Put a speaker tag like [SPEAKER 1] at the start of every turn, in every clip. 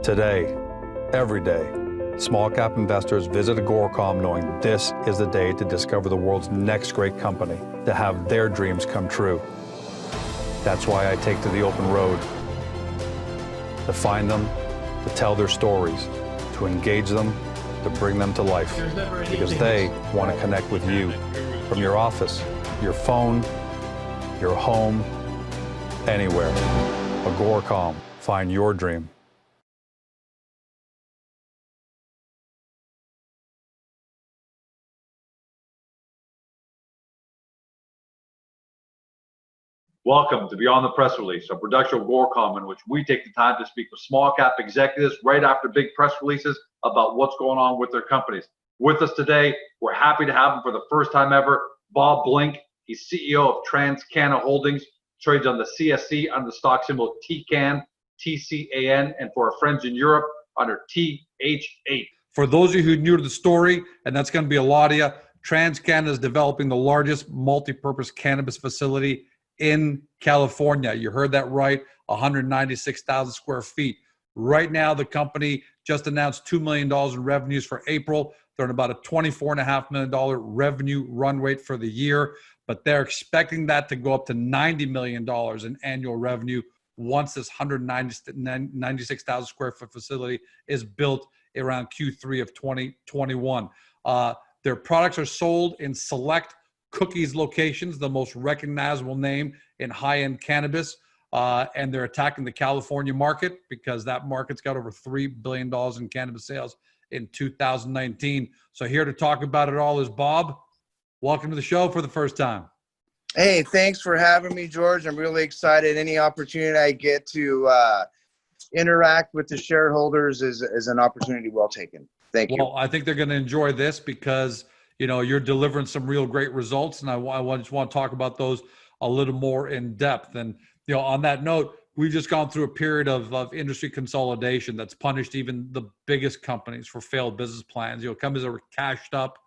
[SPEAKER 1] Today, every day, small cap investors visit Agoracom knowing this is the day to discover the world's next great company, to have their dreams come true. That's why I take to the open road, to find them, to tell their stories, to engage them, to bring them to life, because they want to connect with you from your office, your phone, your home, anywhere. Agoracom, find your dream.
[SPEAKER 2] Welcome to Beyond the Press Release, a production of Agoracom in which we take the time to speak with small cap executives right after big press releases about what's going on with their companies. With us today, we're happy to have him for the first time ever, Bob Blink. He's CEO of Transcanna Holdings, trades on the CSC under the stock symbol TCAN, TCAN, and for our friends in Europe under TH8.
[SPEAKER 3] For those of you who are new to the story, and that's going to be a lot of you, Transcanna is developing the largest multi-purpose cannabis facility in California. You heard that right, 196,000 square feet. Right now, the company just announced $2 million in revenues for April. They're at about a $24.5 million revenue run rate for the year, but they're expecting that to go up to $90 million in annual revenue once this 196,000 square foot facility is built around Q3 of 2021. Their products are sold in select Cookies locations, the most recognizable name in high-end cannabis, and they're attacking the California market because that market's got over $3 billion in cannabis sales in 2019. So here to talk about it all is Bob. Welcome to the show for the first time.
[SPEAKER 4] Hey, thanks for having me, George. I'm really excited. Any opportunity I get to interact with the shareholders is an opportunity well taken. Thank you.
[SPEAKER 3] Well, I think they're going to enjoy this because you know, you're delivering some real great results, and I just want to talk about those a little more in depth. And, you know, on that note, we've just gone through a period of industry consolidation that's punished even the biggest companies for failed business plans. You know, companies that were cashed up,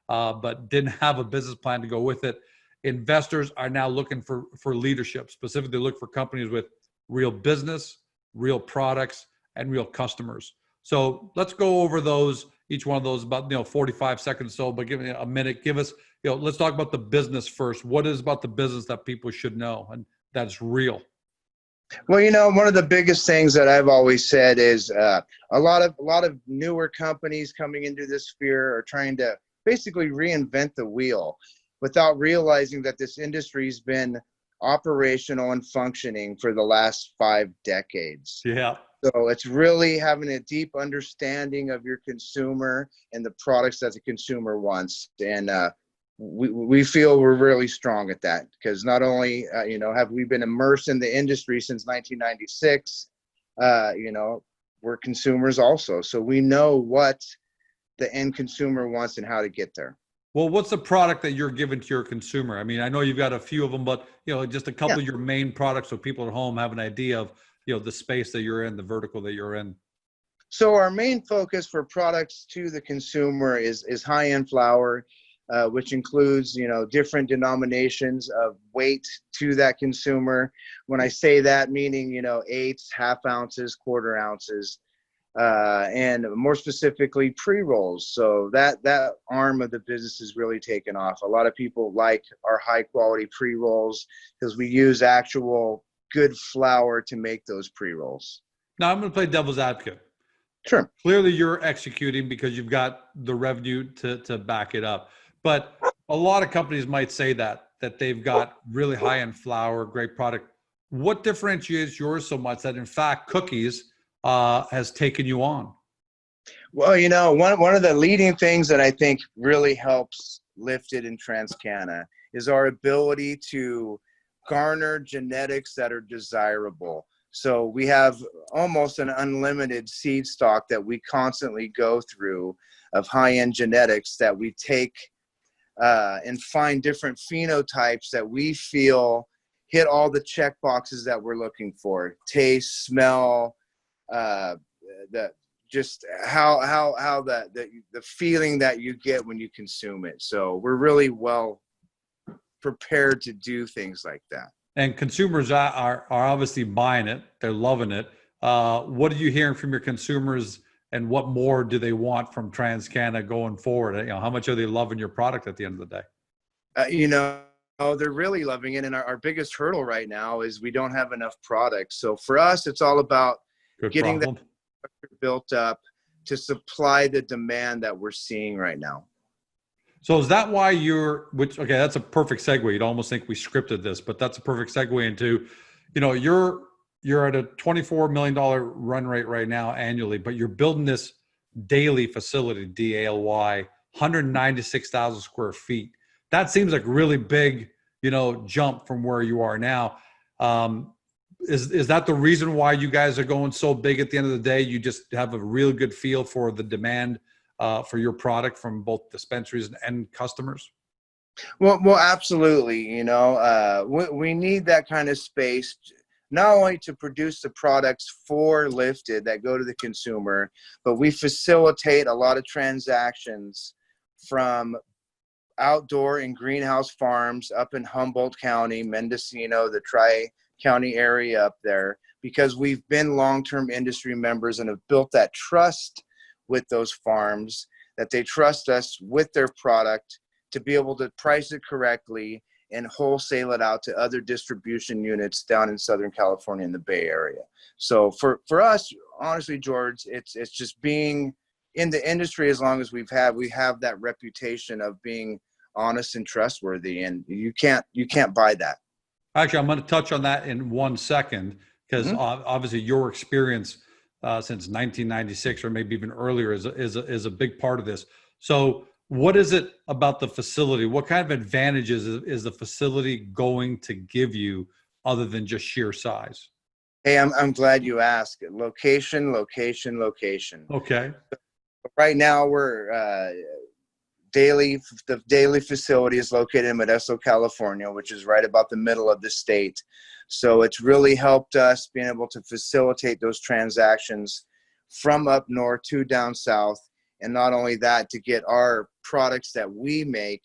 [SPEAKER 3] but didn't have a business plan to go with it. Investors are now looking for leadership. Specifically, look for companies with real business, real products, and real customers. So let's go over those. Each one of those about 45 seconds or so, but give me a minute. Give us, let's talk about the business first. What is about the business that people should know and that's real?
[SPEAKER 4] Well, one of the biggest things that I've always said is a lot of newer companies coming into this sphere are trying to basically reinvent the wheel without realizing that this industry's been operational and functioning for the last 5 decades.
[SPEAKER 3] Yeah.
[SPEAKER 4] So it's really having a deep understanding of your consumer and the products that the consumer wants. And we feel we're really strong at that because not only, have we been immersed in the industry since 1996, we're consumers also. So we know what the end consumer wants and how to get there.
[SPEAKER 3] Well, what's the product that you're giving to your consumer? I mean, I know you've got a few of them, but, just a couple of your main products so people at home have an idea of, the space that you're in, the vertical that you're in.
[SPEAKER 4] So our main focus for products to the consumer is high-end flour, which includes, different denominations of weight to that consumer. When I say that, meaning, eighths, half ounces, quarter ounces, and more specifically pre-rolls. So that arm of the business has really taken off. A lot of people like our high-quality pre-rolls because we use actual good flour to make those pre-rolls.
[SPEAKER 3] Now I'm going to play devil's advocate.
[SPEAKER 4] Sure.
[SPEAKER 3] Clearly you're executing because you've got the revenue to back it up. But a lot of companies might say that they've got really high-end flour, great product. What differentiates yours so much that in fact Cookies has taken you on?
[SPEAKER 4] Well, one of the leading things that I think really helps lift it in Transcanna is our ability to garner genetics that are desirable. So we have almost an unlimited seed stock that we constantly go through of high-end genetics that we take and find different phenotypes that we feel hit all the check boxes that we're looking for: taste, smell, just how the feeling that you get when you consume it. So we're really well prepared to do things like that.
[SPEAKER 3] And consumers are obviously buying it. They're loving it. What are you hearing from your consumers, and what more do they want from Transcanna going forward? You know, how much are they loving your product at the end of the day?
[SPEAKER 4] You know, they're really loving it. And our biggest hurdle right now is we don't have enough products. So for us, it's all about
[SPEAKER 3] Good
[SPEAKER 4] getting
[SPEAKER 3] problem.
[SPEAKER 4] that built up to supply the demand that we're seeing right now.
[SPEAKER 3] So is that why okay, that's a perfect segue. You'd almost think we scripted this, but that's a perfect segue into, you know, you're at a $24 million run rate right now annually, but you're building this daily facility, DALY, 196,000 square feet. That seems like really big, you know, jump from where you are now. Is that the reason why you guys are going so big at the end of the day? You just have a real good feel for the demand for your product from both dispensaries and customers?
[SPEAKER 4] Well, absolutely. You know, we need that kind of space, not only to produce the products for Lifted that go to the consumer, but we facilitate a lot of transactions from outdoor and greenhouse farms up in Humboldt County, Mendocino, the Tri-County area up there, because we've been long-term industry members and have built that trust with those farms, that they trust us with their product to be able to price it correctly and wholesale it out to other distribution units down in Southern California in the Bay Area. So for us, honestly, George, it's just being in the industry as long as we have that reputation of being honest and trustworthy, and you can't buy that.
[SPEAKER 3] Actually, I'm going to touch on that in 1 second, because obviously your experience since 1996 or maybe even earlier is a big part of this. So what is it about the facility? What kind of advantages is the facility going to give you other than just sheer size?
[SPEAKER 4] Hey, I'm glad you asked. Location.
[SPEAKER 3] Okay.
[SPEAKER 4] Right now we're the daily facility is located in Modesto, California, which is right about the middle of the state. So it's really helped us being able to facilitate those transactions from up north to down south. And not only that, to get our products that we make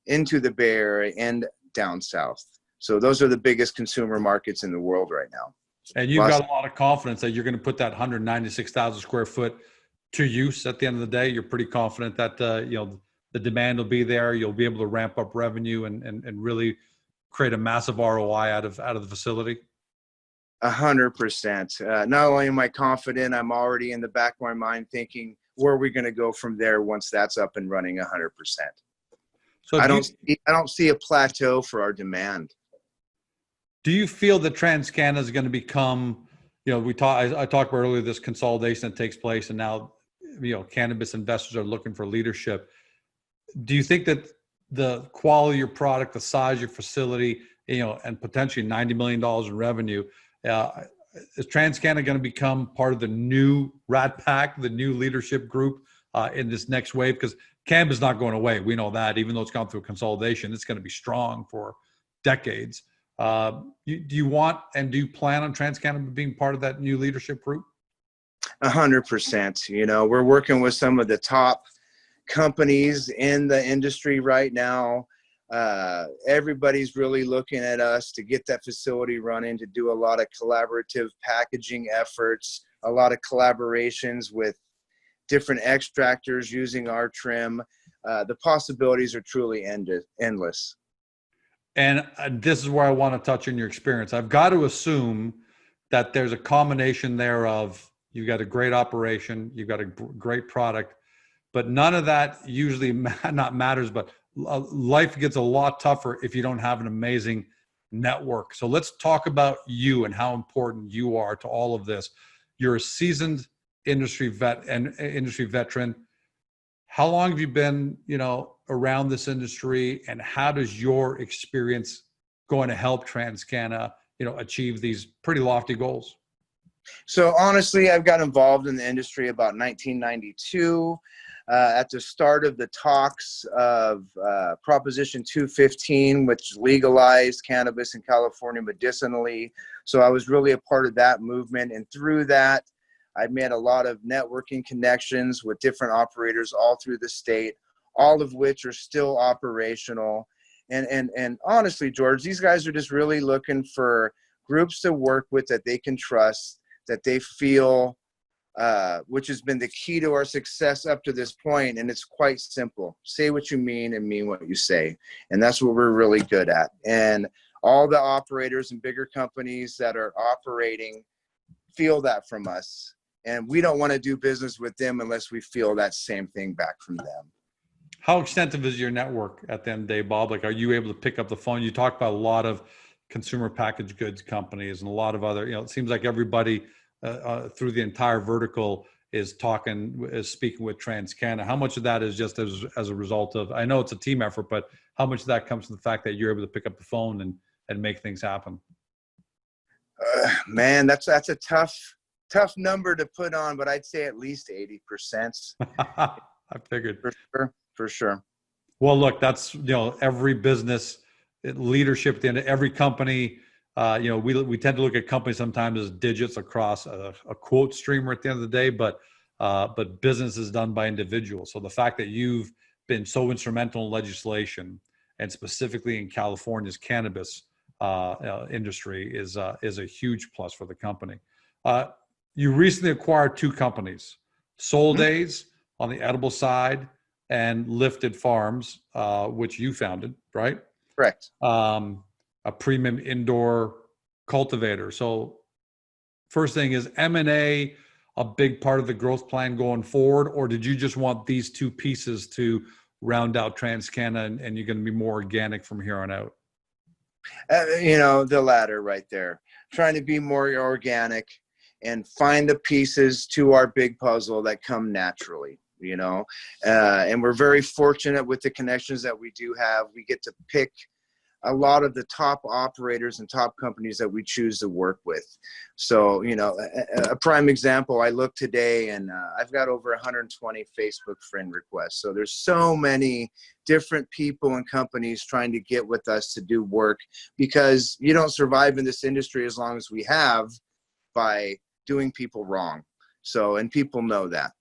[SPEAKER 4] into the Bay Area and down south. So those are the biggest consumer markets in the world right now.
[SPEAKER 3] And you've got a lot of confidence that you're going to put that 196,000 square foot to use at the end of the day. You're pretty confident that, you know, the demand will be there. You'll be able to ramp up revenue and really create a massive ROI out of the facility.
[SPEAKER 4] 100%. Not only am I confident, I'm already in the back of my mind thinking, where are we going to go from there once that's up and running 100%?
[SPEAKER 3] So
[SPEAKER 4] I don't see a plateau for our demand.
[SPEAKER 3] Do you feel that Transcanna is going to become, you know, I talked about earlier this consolidation that takes place, and now, you know, cannabis investors are looking for leadership. Do you think that the quality of your product, the size of your facility, you know, and potentially $90 million in revenue, is Transcanna going to become part of the new Rat Pack, the new leadership group in this next wave? Because cannabis is not going away. We know that. Even though it's gone through consolidation, it's going to be strong for decades. Do you want and do you plan on Transcanna being part of that new leadership group?
[SPEAKER 4] 100%. You know, we're working with some of the top companies in the industry right now. Everybody's really looking at us to get that facility running, to do a lot of collaborative packaging efforts, a lot of collaborations with different extractors using our trim. The possibilities are truly endless.
[SPEAKER 3] And this is where I want to touch on your experience. I've got to assume that there's a combination there of you've got a great operation, you've got a great product, but none of that usually not matters, but life gets a lot tougher if you don't have an amazing network. So let's talk about you and how important you are to all of this. You're a seasoned industry veteran. How long have you been, you know, around this industry, and how does your experience going to help Transcanna, you know, achieve these pretty lofty goals?
[SPEAKER 4] So honestly, I've got involved in the industry about 1992. At the start of the talks of Proposition 215, which legalized cannabis in California medicinally. So I was really a part of that movement. And through that, I made a lot of networking connections with different operators all through the state, all of which are still operational. And honestly, George, these guys are just really looking for groups to work with that they can trust, that they feel, which has been the key to our success up to this point. And it's quite simple. Say what you mean and mean what you say. And that's what we're really good at. And all the operators and bigger companies that are operating feel that from us. And we don't want to do business with them unless we feel that same thing back from them.
[SPEAKER 3] How extensive is your network at the end of the day, Bob? Like, are you able to pick up the phone? You talked about a lot of consumer packaged goods companies and a lot of other, it seems like everybody through the entire vertical is speaking with Transcanna. How much of that is just as a result of, I know it's a team effort, but how much of that comes from the fact that you're able to pick up the phone and make things happen?
[SPEAKER 4] Man, that's a tough number to put on, but I'd say at least 80%.
[SPEAKER 3] I figured.
[SPEAKER 4] For sure.
[SPEAKER 3] Well, look, that's, every business leadership at the end of every company, we tend to look at companies sometimes as digits across a quote streamer at the end of the day, but business is done by individuals. So the fact that you've been so instrumental in legislation and specifically in California's cannabis industry is a huge plus for the company. You recently acquired two companies, Soul Days on the edible side and Lifted Farms, which you founded, right?
[SPEAKER 4] Correct.
[SPEAKER 3] A premium indoor cultivator. So first thing, is M&A a big part of the growth plan going forward, or did you just want these two pieces to round out Transcanna and you're going to be more organic from here on out?
[SPEAKER 4] The latter right there. Trying to be more organic and find the pieces to our big puzzle that come naturally, and we're very fortunate with the connections that we do have. We get to pick a lot of the top operators and top companies that we choose to work with. So, a prime example, I look today and I've got over 120 Facebook friend requests. So there's so many different people and companies trying to get with us to do work, because you don't survive in this industry as long as we have by doing people wrong. So, and people know that.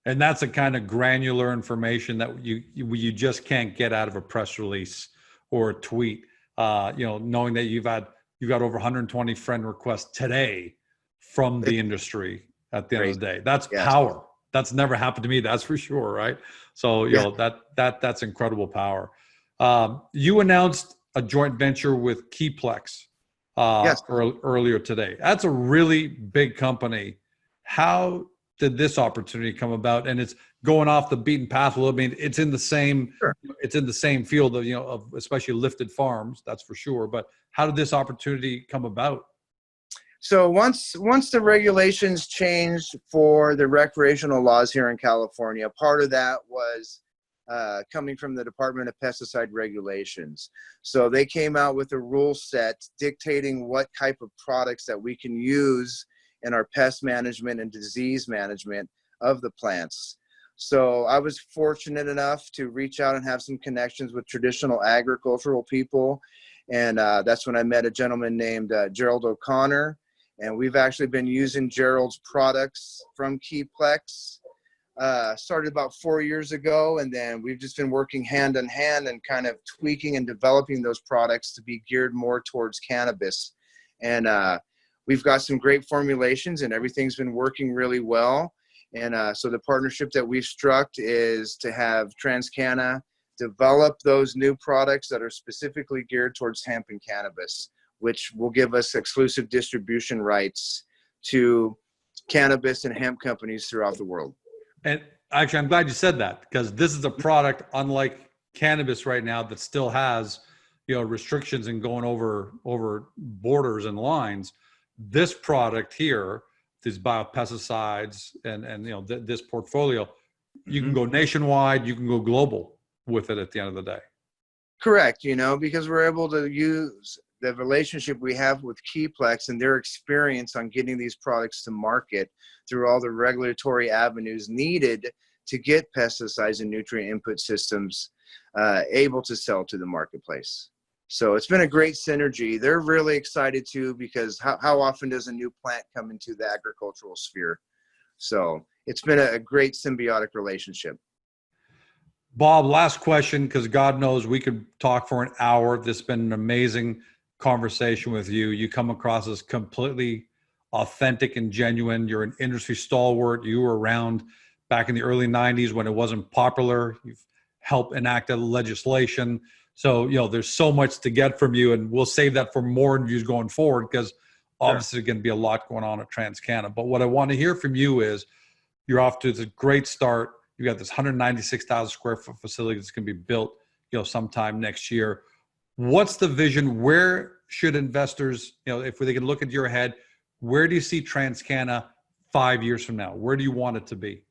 [SPEAKER 3] And that's the kind of granular information that you just can't get out of a press release or a tweet. Knowing that you've got over 120 friend requests today from the industry at the end of the day. That's power. That's never happened to me. That's for sure. Right. So, that's incredible power. You announced a joint venture with Keyplex earlier today. That's a really big company. How did this opportunity come about? And it's going off the beaten path a little bit. It's in the same, it's in the same field of, of especially Lifted Farms, that's for sure. But how did this opportunity come about?
[SPEAKER 4] So once the regulations changed for the recreational laws here in California, part of that was coming from the Department of Pesticide Regulations. So they came out with a rule set dictating what type of products that we can use in our pest management and disease management of the plants. So I was fortunate enough to reach out and have some connections with traditional agricultural people. And that's when I met a gentleman named Gerald O'Connor. And we've actually been using Gerald's products from Keyplex. Started about 4 years ago, and then we've just been working hand in hand and kind of tweaking and developing those products to be geared more towards cannabis. And we've got some great formulations, and everything's been working really well. And so the partnership that we've struck is to have Transcanna develop those new products that are specifically geared towards hemp and cannabis, which will give us exclusive distribution rights to cannabis and hemp companies throughout the world.
[SPEAKER 3] And actually, I'm glad you said that, because this is a product, unlike cannabis right now, that still has, restrictions and going over borders and lines. This product here, these biopesticides and this portfolio, you can go nationwide, you can go global with it at the end of the day.
[SPEAKER 4] Correct, because we're able to use the relationship we have with Keyplex and their experience on getting these products to market through all the regulatory avenues needed to get pesticides and nutrient input systems able to sell to the marketplace. So it's been a great synergy. They're really excited too, because how often does a new plant come into the agricultural sphere? So it's been a great symbiotic relationship.
[SPEAKER 3] Bob, last question, because God knows we could talk for an hour. This has been an amazing conversation with you. You come across as completely authentic and genuine. You're an industry stalwart. You were around back in the early 90s when it wasn't popular. You've helped enact legislation. So, there's so much to get from you, and we'll save that for more interviews going forward, because obviously there's going to be a lot going on at Transcanna. But what I want to hear from you is you're off to a great start. You got this 196,000 square foot facility that's going to be built, sometime next year. What's the vision? Where should investors, if they can look at your head, where do you see Transcanna 5 years from now? Where do you want it to be?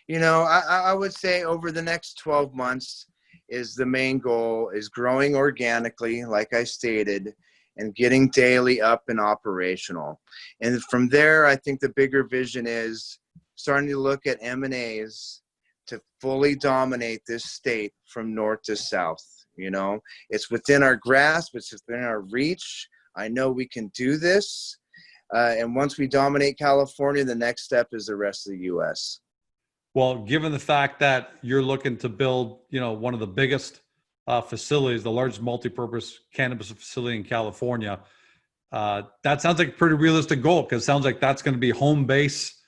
[SPEAKER 4] I would say over the next 12 months is the main goal, is growing organically, like I stated, and getting daily up and operational. And from there, I think the bigger vision is starting to look at M&As to fully dominate this state from north to south. It's within our grasp, it's within our reach. I know we can do this. And once we dominate California, the next step is the rest of the U.S.
[SPEAKER 3] Well, given the fact that you're looking to build, one of the biggest facilities, the largest multi-purpose cannabis facility in California, that sounds like a pretty realistic goal, because it sounds like that's going to be home base,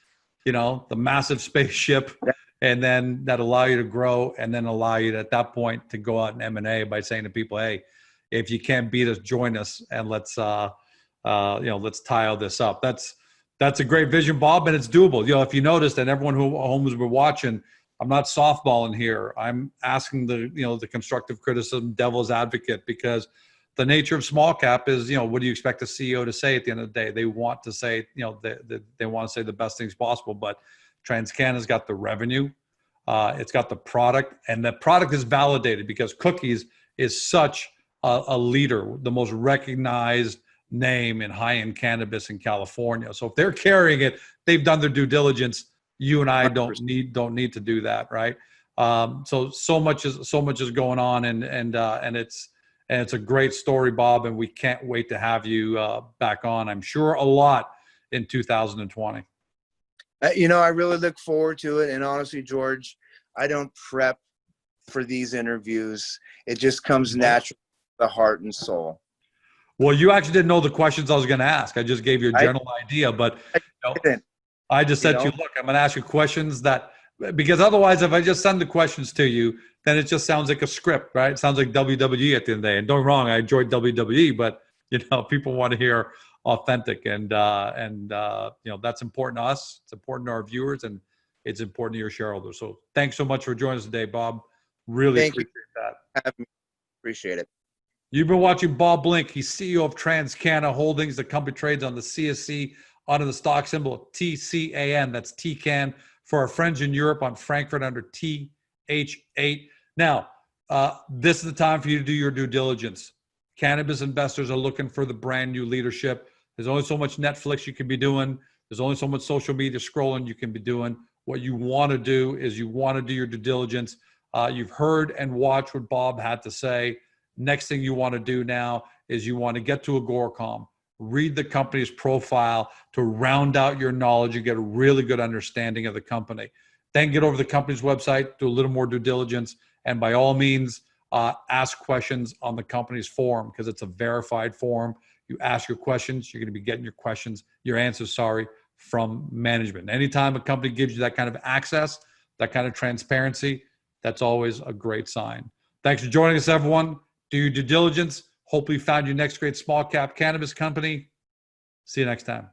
[SPEAKER 3] the massive spaceship, and then that allow you to grow, and then allow you to, at that point, to go out and M&A by saying to people, hey, if you can't beat us, join us, and let's tie all this up. That's a great vision, Bob, and it's doable. If you noticed, and everyone who homes were watching, I'm not softballing here. I'm asking the constructive criticism, devil's advocate, because the nature of small cap is, what do you expect a CEO to say at the end of the day? They want to say, they want to say the best things possible, but Transcanna's got the revenue, it's got the product, and the product is validated because Cookies is such a leader, the most recognized name in high-end cannabis in California. So if they're carrying it, they've done their due diligence. You and I don't need to do that, right? So much is going on, and it's a great story, Bob, and we can't wait to have you back on. I'm sure a lot in 2020.
[SPEAKER 4] I really look forward to it. And honestly, George, I don't prep for these interviews. It just comes natural to the heart and soul.
[SPEAKER 3] Well, you actually didn't know the questions I was going to ask. I just gave you a general idea, but I just said to you, look, I'm going to ask you questions because otherwise, if I just send the questions to you, then it just sounds like a script, right? It sounds like WWE at the end of the day. And don't get me wrong, I enjoyed WWE, but people want to hear authentic, and that's important to us. It's important to our viewers, and it's important to your shareholders. So thanks so much for joining us today, Bob. Really appreciate that.
[SPEAKER 4] Appreciate it.
[SPEAKER 3] You've been watching Bob Blink. He's CEO of Transcanna Holdings. The company trades on the CSC under the stock symbol TCAN. That's TCAN. For our friends in Europe, on Frankfurt under TH8. Now, this is the time for you to do your due diligence. Cannabis investors are looking for the brand new leadership. There's only so much Netflix you can be doing. There's only so much social media scrolling you can be doing. What you want to do is you want to do your due diligence. You've heard and watched what Bob had to say. Next thing you want to do now is you want to get to Agoracom, read the company's profile to round out your knowledge and get a really good understanding of the company. Then get over to the company's website, do a little more due diligence, and by all means, ask questions on the company's forum, because it's a verified forum. You ask your questions, you're going to be getting your answers, from management. Anytime a company gives you that kind of access, that kind of transparency, that's always a great sign. Thanks for joining us, everyone. Do your due diligence. Hopefully you found your next great small cap cannabis company. See you next time.